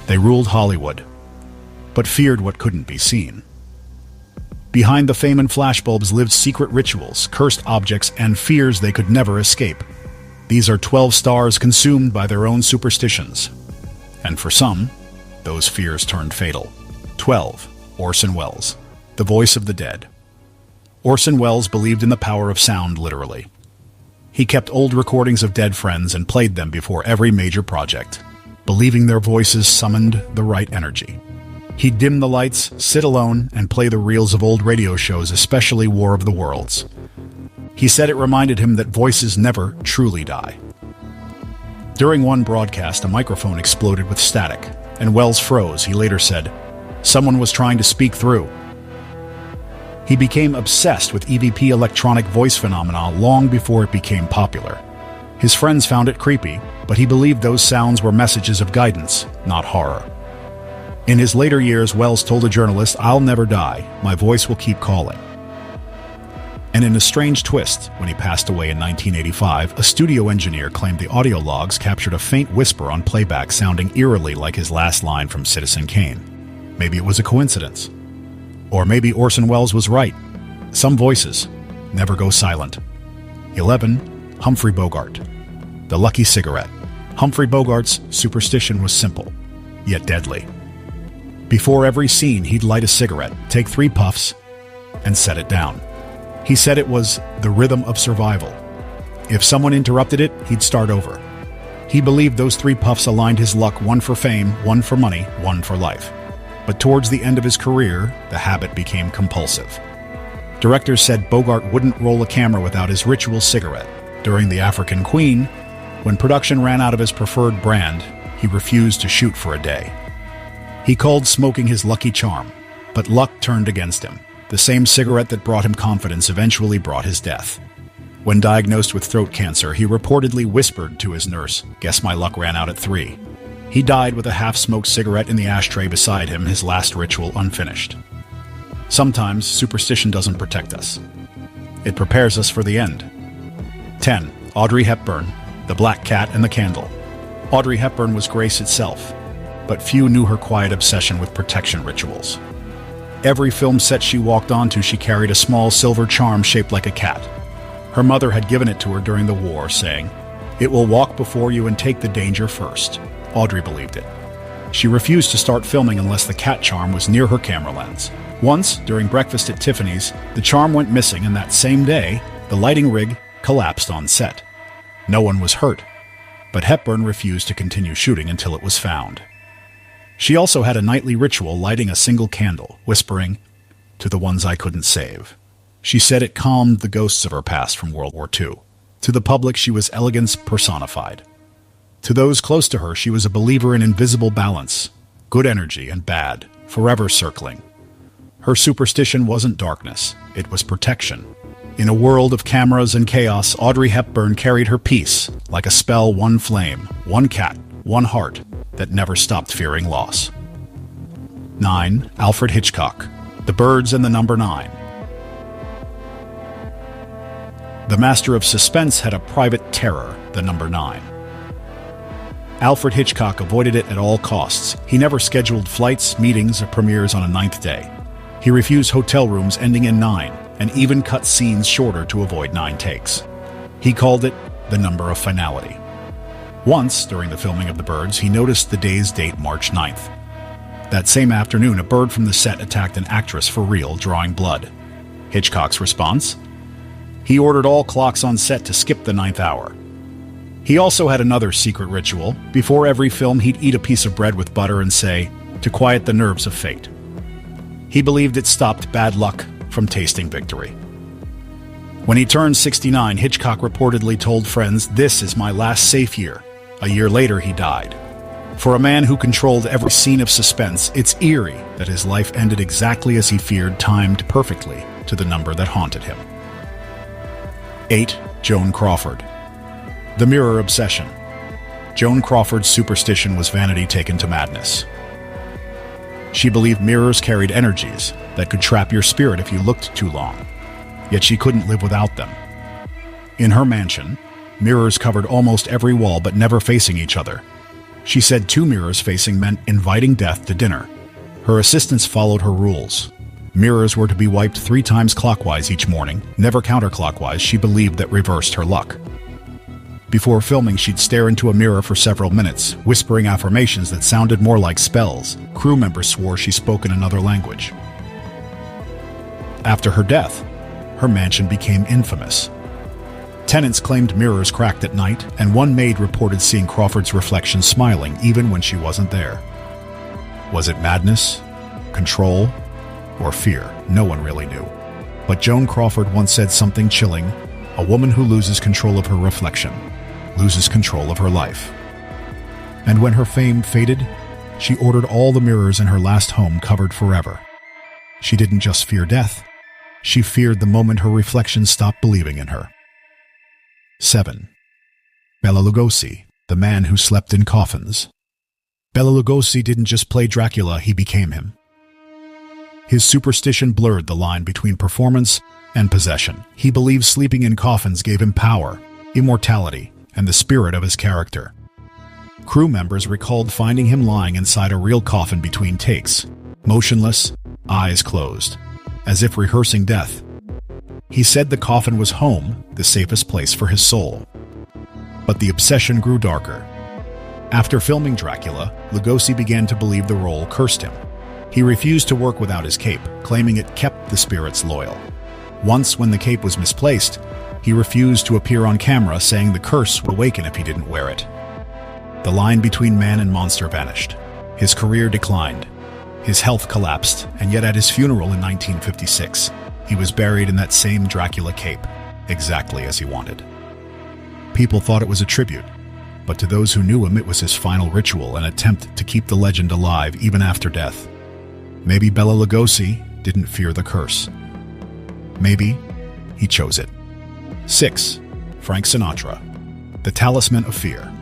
They ruled Hollywood, but feared what couldn't be seen. Behind the fame and flashbulbs lived secret rituals, cursed objects, and fears they could never escape. These are 12 stars consumed by their own superstitions. And for some, those fears turned fatal. 12. Orson Welles, the voice of the dead. Orson Welles believed in the power of sound, literally. He kept old recordings of dead friends and played them before every major project, believing their voices summoned the right energy. He'd dim the lights, sit alone, and play the reels of old radio shows, especially War of the Worlds. He said it reminded him that voices never truly die. During one broadcast, a microphone exploded with static, and Welles froze. He later said, "Someone was trying to speak through." He became obsessed with EVP electronic voice phenomena long before it became popular. His friends found it creepy, but he believed those sounds were messages of guidance, not horror. In his later years, Welles told a journalist, "I'll never die. My voice will keep calling." And in a strange twist, when he passed away in 1985, a studio engineer claimed the audio logs captured a faint whisper on playback sounding eerily like his last line from Citizen Kane. Maybe it was a coincidence. Or maybe Orson Welles was right. Some voices never go silent. 11. Humphrey Bogart, the lucky cigarette. Humphrey Bogart's superstition was simple, yet deadly. Before every scene, he'd light a cigarette, take 3 puffs, and set it down. He said it was the rhythm of survival. If someone interrupted it, he'd start over. He believed those 3 puffs aligned his luck, one for fame, one for money, one for life. But towards the end of his career, the habit became compulsive. Directors said Bogart wouldn't roll a camera without his ritual cigarette. During The African Queen, when production ran out of his preferred brand, he refused to shoot for a day. He called smoking his lucky charm, but luck turned against him. The same cigarette that brought him confidence eventually brought his death. When diagnosed with throat cancer, he reportedly whispered to his nurse, "Guess my luck ran out at 3. He died with a half-smoked cigarette in the ashtray beside him, his last ritual unfinished. Sometimes superstition doesn't protect us. It prepares us for the end. 10. Audrey Hepburn, the black cat and the candle. Audrey Hepburn was grace itself, but few knew her quiet obsession with protection rituals. Every film set she walked onto, she carried a small silver charm shaped like a cat. Her mother had given it to her during the war, saying, "It will walk before you and take the danger first." Audrey believed it. She refused to start filming unless the cat charm was near her camera lens. Once, during breakfast at Tiffany's, the charm went missing, and that same day, the lighting rig collapsed on set. No one was hurt, but Hepburn refused to continue shooting until it was found. She also had a nightly ritual, lighting a single candle, whispering, "To the ones I couldn't save." She said it calmed the ghosts of her past from World War II. To the public, she was elegance personified. To those close to her, she was a believer in invisible balance, good energy and bad, forever circling. Her superstition wasn't darkness, it was protection. In a world of cameras and chaos, Audrey Hepburn carried her peace, like a spell, one flame, one cat, one heart, that never stopped fearing loss. 9. Alfred Hitchcock, The Birds and the Number 9. The master of suspense had a private terror, the number 9. Alfred Hitchcock avoided it at all costs. He never scheduled flights, meetings, or premieres on a 9th day. He refused hotel rooms ending in 9, and even cut scenes shorter to avoid 9 takes. He called it the number of finality. Once, during the filming of The Birds, he noticed the day's date, March 9th. That same afternoon, a bird from the set attacked an actress for real, drawing blood. Hitchcock's response? He ordered all clocks on set to skip the 9th hour. He also had another secret ritual. Before every film, he'd eat a piece of bread with butter and say, "To quiet the nerves of fate." He believed it stopped bad luck from tasting victory. When he turned 69, Hitchcock reportedly told friends, "This is my last safe year." A year later, he died. For a man who controlled every scene of suspense, it's eerie that his life ended exactly as he feared, timed perfectly to the number that haunted him. 8. Joan Crawford, The Mirror Obsession. Joan Crawford's superstition was vanity taken to madness. She believed mirrors carried energies that could trap your spirit if you looked too long, yet she couldn't live without them. In her mansion, mirrors covered almost every wall but never facing each other. She said 2 mirrors facing meant inviting death to dinner. Her assistants followed her rules. Mirrors were to be wiped 3 times clockwise each morning, never counterclockwise. She believed that reversed her luck. Before filming, she'd stare into a mirror for several minutes, whispering affirmations that sounded more like spells. Crew members swore she spoke in another language. After her death, her mansion became infamous. Tenants claimed mirrors cracked at night, and one maid reported seeing Crawford's reflection smiling even when she wasn't there. Was it madness, control, or fear? No one really knew. But Joan Crawford once said something chilling: a woman who loses control of her reflection loses control of her life. And when her fame faded, she ordered all the mirrors in her last home covered forever. She didn't just fear death, she feared the moment her reflection stopped believing in her. 7. Bela Lugosi, the man who slept in coffins. Bela Lugosi didn't just play Dracula, he became him. His superstition blurred the line between performance and possession. He believed sleeping in coffins gave him power, immortality, and the spirit of his character. Crew members recalled finding him lying inside a real coffin between takes, motionless, eyes closed, as if rehearsing death. He said the coffin was home, the safest place for his soul. But the obsession grew darker. After filming Dracula, Lugosi began to believe the role cursed him. He refused to work without his cape, claiming it kept the spirits loyal. Once, when the cape was misplaced, he refused to appear on camera, saying the curse would awaken if he didn't wear it. The line between man and monster vanished. His career declined. His health collapsed, and yet at his funeral in 1956, he was buried in that same Dracula cape, exactly as he wanted. People thought it was a tribute, but to those who knew him, it was his final ritual, an attempt to keep the legend alive even after death. Maybe Bela Lugosi didn't fear the curse. Maybe he chose it. 6. Frank Sinatra, the talisman of fear.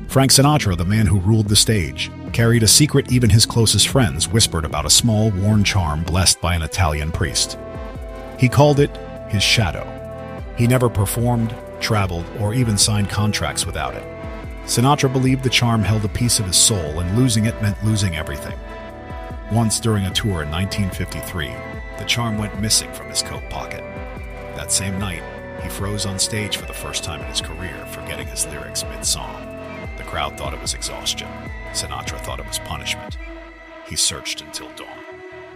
Frank Sinatra, the man who ruled the stage, carried a secret even his closest friends whispered about: a small, worn charm blessed by an Italian priest. He called it his shadow. He never performed, traveled, or even signed contracts without it. Sinatra believed the charm held a piece of his soul, and losing it meant losing everything. Once during a tour in 1953, the charm went missing from his coat pocket. That same night, he froze on stage for the first time in his career, forgetting his lyrics mid-song. The crowd thought it was exhaustion. Sinatra thought it was punishment. He searched until dawn.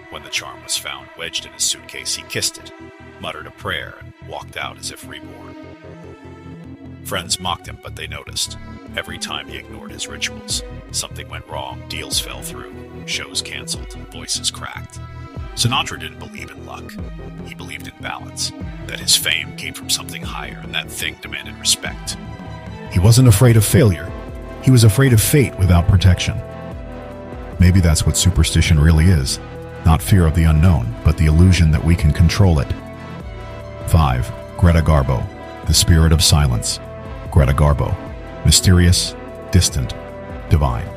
When the charm was found wedged in his suitcase, he kissed it, muttered a prayer, and walked out as if reborn. Friends mocked him, but they noticed. Every time he ignored his rituals, something went wrong. Deals fell through, shows canceled, voices cracked. Sinatra didn't believe in luck. He believed in balance, that his fame came from something higher, and that thing demanded respect. He wasn't afraid of failure. He was afraid of fate without protection. Maybe that's what superstition really is. Not fear of the unknown, but the illusion that we can control it. 5. Greta Garbo, the spirit of silence. Greta Garbo, mysterious, distant, divine.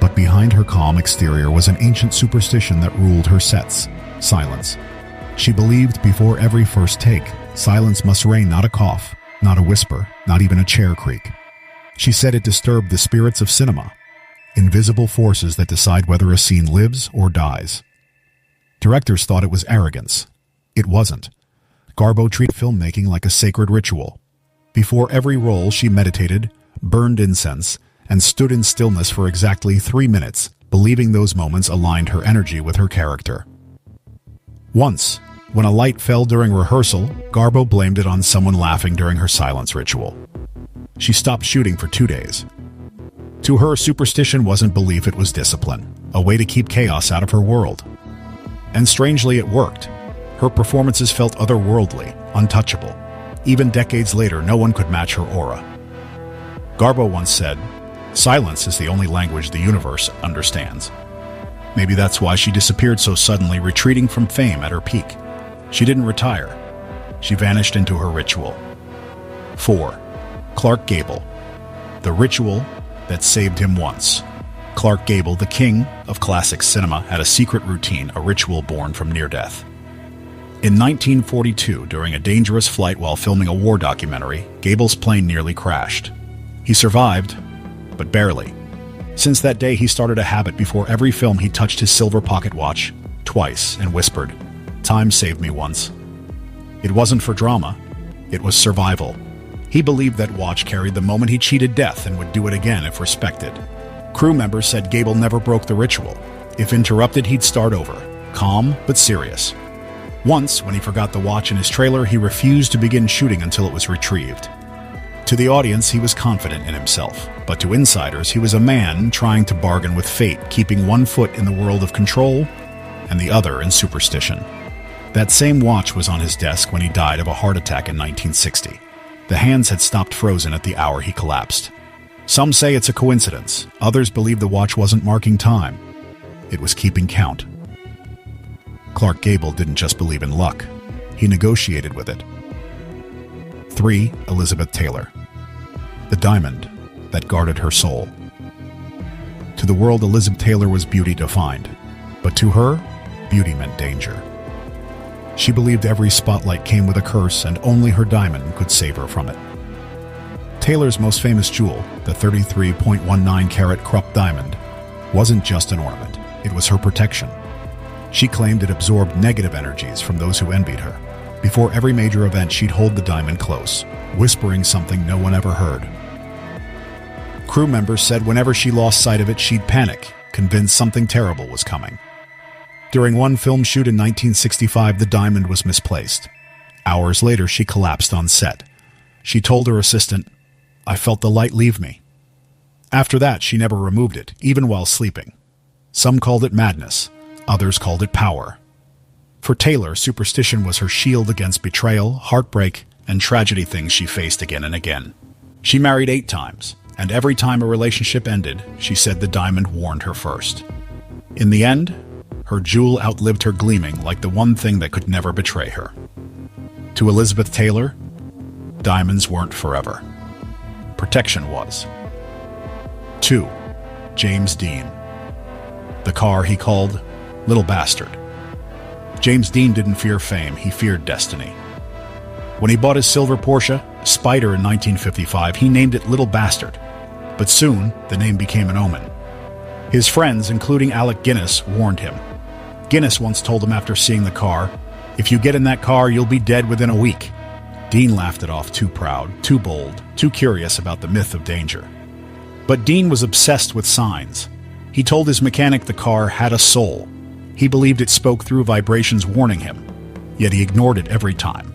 But behind her calm exterior was an ancient superstition that ruled her sets: silence. She believed before every first take, silence must reign, not a cough, not a whisper, not even a chair creak. She said it disturbed the spirits of cinema, invisible forces that decide whether a scene lives or dies. Directors thought it was arrogance. It wasn't. Garbo treated filmmaking like a sacred ritual. Before every role, she meditated, burned incense, and stood in stillness for exactly 3 minutes, believing those moments aligned her energy with her character. Once, when a light fell during rehearsal, Garbo blamed it on someone laughing during her silence ritual. She stopped shooting for 2 days. To her, superstition wasn't belief, it was discipline, a way to keep chaos out of her world. And strangely, it worked. Her performances felt otherworldly, untouchable. Even decades later, no one could match her aura. Garbo once said, "Silence is the only language the universe understands." Maybe that's why she disappeared so suddenly, retreating from fame at her peak. She didn't retire. She vanished into her ritual. 4. Clark Gable, the ritual that saved him once. Clark Gable, the king of classic cinema, had a secret routine, a ritual born from near death. In 1942, during a dangerous flight while filming a war documentary, Gable's plane nearly crashed. He survived, but barely. Since that day, he started a habit. Before every film, he touched his silver pocket watch twice and whispered, "Time saved me once." It wasn't for drama. It was survival. He believed that watch carried the moment he cheated death and would do it again if respected. Crew members said Gable never broke the ritual. If interrupted, he'd start over, calm but serious. Once, when he forgot the watch in his trailer, he refused to begin shooting until it was retrieved. To the audience, he was confident in himself, but to insiders, he was a man trying to bargain with fate, keeping one foot in the world of control and the other in superstition. That same watch was on his desk when he died of a heart attack in 1960. The hands had stopped frozen at the hour he collapsed. Some say it's a coincidence. Others believe the watch wasn't marking time. It was keeping count. Clark Gable didn't just believe in luck. He negotiated with it. 3. Elizabeth Taylor. The diamond that guarded her soul. To the world, Elizabeth Taylor was beauty defined, but to her, beauty meant danger. She believed every spotlight came with a curse, and only her diamond could save her from it. Taylor's most famous jewel, the 33.19-carat Krupp diamond, wasn't just an ornament. It was her protection. She claimed it absorbed negative energies from those who envied her. Before every major event, she'd hold the diamond close, whispering something no one ever heard. Crew members said whenever she lost sight of it, she'd panic, convinced something terrible was coming. During one film shoot in 1965, the diamond was misplaced. Hours later, she collapsed on set. She told her assistant, "I felt the light leave me." After that, she never removed it, even while sleeping. Some called it madness. Others called it power. For Taylor, superstition was her shield against betrayal, heartbreak, and tragedy, things she faced again and again. She married 8 times, and every time a relationship ended, she said the diamond warned her first. In the end, her jewel outlived her, gleaming like the one thing that could never betray her. To Elizabeth Taylor, diamonds weren't forever. Protection was. 2. James Dean. The car he called Little Bastard. James Dean didn't fear fame, he feared destiny. When he bought his silver Porsche Spider in 1955, he named it Little Bastard. But soon, the name became an omen. His friends, including Alec Guinness, warned him. Guinness once told him after seeing the car, "If you get in that car, you'll be dead within a week." Dean laughed it off, too proud, too bold, too curious about the myth of danger. But Dean was obsessed with signs. He told his mechanic the car had a soul. He believed it spoke through vibrations warning him, yet he ignored it every time.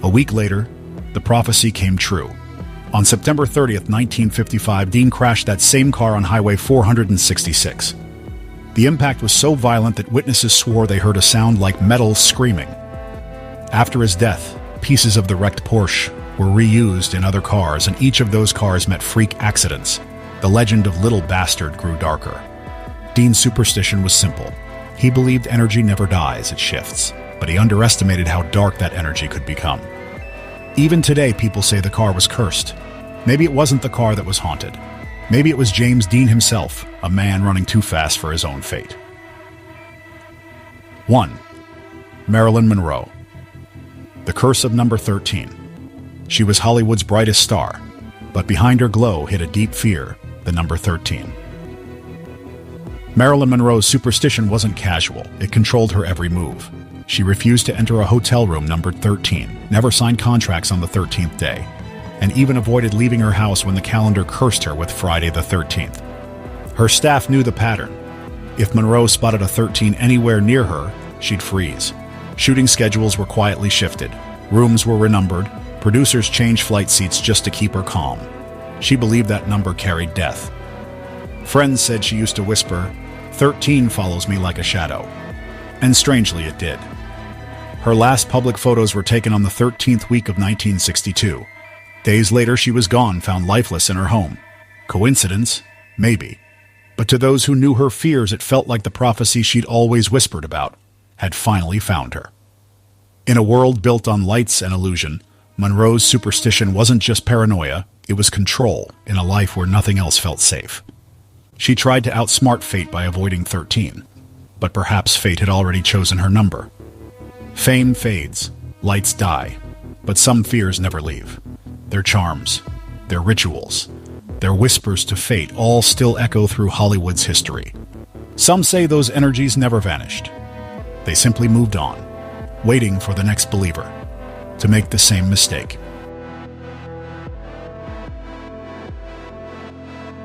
A week later, the prophecy came true. On September 30th, 1955, Dean crashed that same car on Highway 466. The impact was so violent that witnesses swore they heard a sound like metal screaming. After his death, pieces of the wrecked Porsche were reused in other cars, and each of those cars met freak accidents. The legend of Little Bastard grew darker. Dean's superstition was simple. He believed energy never dies, it shifts, but he underestimated how dark that energy could become. Even today, people say the car was cursed. Maybe it wasn't the car that was haunted. Maybe it was James Dean himself, a man running too fast for his own fate. 1. Marilyn Monroe. The curse of number 13. She was Hollywood's brightest star, but behind her glow hid a deep fear, the number 13. Marilyn Monroe's superstition wasn't casual. It controlled her every move. She refused to enter a hotel room numbered 13, never signed contracts on the 13th day, and even avoided leaving her house when the calendar cursed her with Friday the 13th. Her staff knew the pattern. If Monroe spotted a 13 anywhere near her, she'd freeze. Shooting schedules were quietly shifted. Rooms were renumbered. Producers changed flight seats just to keep her calm. She believed that number carried death. Friends said she used to whisper, "13 follows me like a shadow." And strangely, it did. Her last public photos were taken on the 13th week of 1962. Days later, she was gone, found lifeless in her home. Coincidence? Maybe. But to those who knew her fears, it felt like the prophecy she'd always whispered about had finally found her. In a world built on lights and illusion, Monroe's superstition wasn't just paranoia, it was control in a life where nothing else felt safe. She tried to outsmart fate by avoiding 13, but perhaps fate had already chosen her number. Fame fades, lights die, but some fears never leave. Their charms, their rituals, Their whispers to fate all still echo through Hollywood's history. Some say those energies never vanished. They simply moved on, waiting for the next believer to make the same mistake.